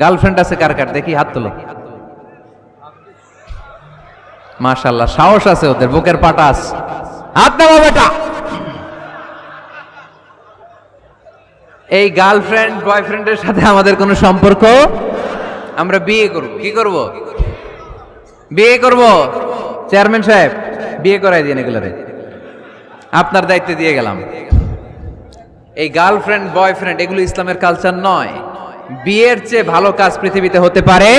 Girlfriend আছে কার কার দেখি হাত তোলো। মাশাআল্লাহ, সাহস আছে ওদের, বুকের পাটা আছে। হাত নামাও বেটা। এই গার্লফ্রেন্ড বয়ফ্রেন্ডের সাথে আমাদের কোনো সম্পর্ক? আমরা বিয়ে করব। কি করব? বিয়ে করব। চেয়ারম্যান সাহেব বিয়ে করাই দিন এগুলোরে, আপনার দায়িত্বে দিয়ে গেলাম। এই গার্লফ্রেন্ড বয়ফ্রেন্ড এগুলো ইসলামের কালচার নয়। বিয়ের চেয়ে ভালো কাজ পৃথিবীতে হতে পারে?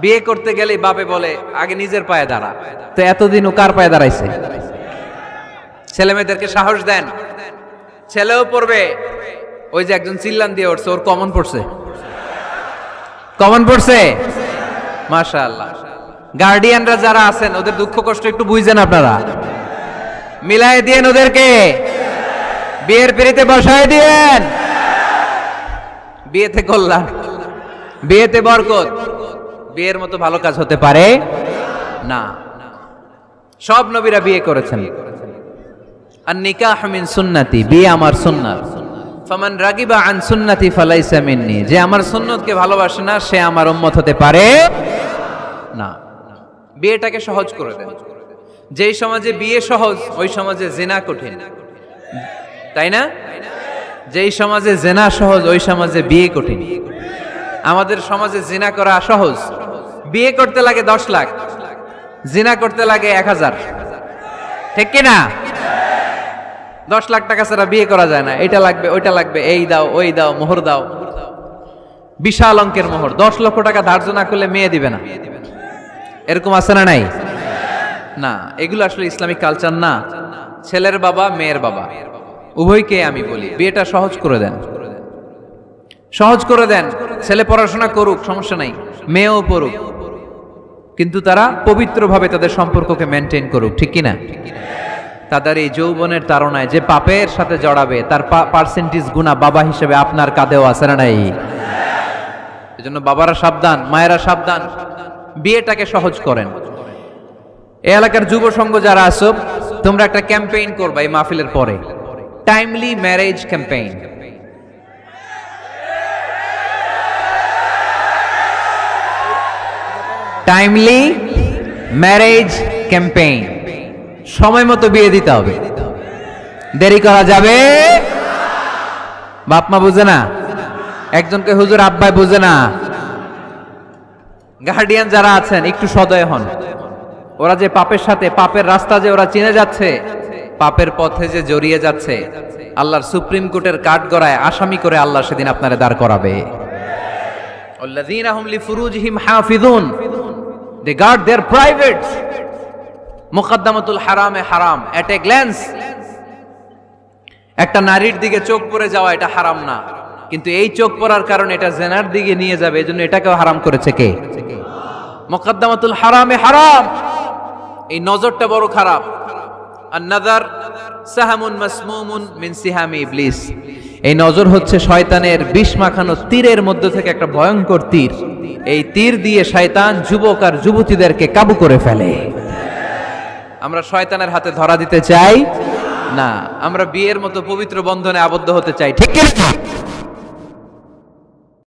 বিয়ে করতে গেলেই বাপে বলে আগে নিজের পায়ে দাঁড়া। তো এতদিন ও কার পায়ে দাঁড়াইছে? ছেলে মেয়েদেরকে সাহস দেন, ছেলেও পড়বে। ওই যে একজন চিল্লান দিয়ে উঠছে, ওর কমন পড়ছে, কমন পড়ছে। মাশাআল্লাহ। গার্ডিয়ানরা যারা আছেন ওদের দুঃখ কষ্ট একটু বুঝছেন আপনারা, মিলাই দিয়েন ওদেরকে, বিয়ের পিড়িতে বসায় দিয়েন। বিয়েতে কল্যাণ, বিয়েতে বরকত। বিয়ের মতো ভালো কাজ হতে পারে না। সব নবীরা বিয়ে করেছেন। আর নিকাহ মিন সুন্নতি, বিয়ে আমার সুন্নাত। ফামান রাগিবা আন সুন্নতি ফালাইসা মিন্নি, যে আমার সুন্নতকে ভালোবাসে না সে আমার উম্মত হতে পারে না। বিয়েটাকে সহজ করে দেন। যেই সমাজে বিয়ে সহজ ওই সমাজে জিনা কঠিন, তাই না? যেই সমাজে জিনা সহজ ওই সমাজে বিয়ে কঠিন। আমাদের সমাজে জিনা করা সহজ, বিয়ে করতে লাগে 10 লাখ, জিনা করতে লাগে 1000, ঠিক কি না? 10 লাখ টাকা ছাড়া বিয়ে করা যায় না। এটা লাগবে, ওইটা লাগবে, এই দাও, ওই দাও, মোহর দাও, বিশাল অঙ্কের মোহর। 10 লক্ষ টাকা ধার্য না করলে মেয়ে দিবে না, এরকম আছে না নাই? না, এগুলো আসলে ইসলামিক কালচার না। ছেলের বাবা মেয়ের বাবা উভয়কে আমি বলি বিয়েটা সহজ করে দেন, সহজ করে দেন। ছেলে পড়াশোনা করুক, সমস্যা নাই, মেয়েও পড়ুক, কিন্তু তারা পবিত্রভাবে তাদের সম্পর্ককে মেনটেন করুক, ঠিক কিনা? তাদের এই যৌবনের তাড়নায় যে পাপের সাথে জড়াবে তার পার্সেন্টেজ গুণা বাবা হিসেবে আপনার কাঁধেও আছে না নাই? এজন্য বাবারা সাবধান, মায়েরা সাবধান, বিয়েটাকে সহজ করেন। এই এলাকার যুব সংঘ যারা আছো, তোমরা একটা ক্যাম্পেইন করবা এই মাহফিলের পরে, timely marriage campaign. Timely marriage campaign. সময় মতো বিয়ে দিতে হবে, দেরি করা যাবে। বাপ মা বুঝে না, একজনকে হুজুর আব্বাই বুঝে না। গার্ডিয়ান যারা আছেন একটু সদয় হন। ওরা যে পাপের সাথে, পাপের রাস্তা যে ওরা চিনে যাচ্ছে, পাপের পথে যে জড়িয়ে যাচ্ছে, আল্লাহর সুপ্রিম কোর্টের কাঠগড়ায় আসামি করে আল্লাহ সেদিন আপনারে দাঁড় করাবে। আল্লাযীনা হুম লিফুরুজিহিম হাফিজুন, দে গার্ড देयर প্রাইভেটস। মুকদ্দামাতুল হারামে হারাম, এট এ গ্ল্যান্স। একটা নারীর দিকে চোখ পড়ে যাওয়া এটা হারাম না, কিন্তু এই চোখ পড়ার কারণে এটা জেনার দিকে নিয়ে যাবে, এজন্য এটাকেও হারাম করেছে কে? মুকদ্দামাতুল হারামে হারাম। এই নজরটা বড় খারাপ। আন-নাযার সাহামুন মাসমুমুন মিন সিহামি ইবলিস। এই নজর হচ্ছে শয়তানের বিষ মাখানো তীরের মধ্যে থেকে একটা ভয়ঙ্কর তীর। এই তীর দিয়ে শয়তান যুবক আর যুবতীদেরকে কাবু করে ফেলে। আমরা শয়তানের হাতে ধরা দিতে চাই না, আমরা বিয়ের মতো পবিত্র বন্ধনে আবদ্ধ হতে চাই, ঠিক কি না?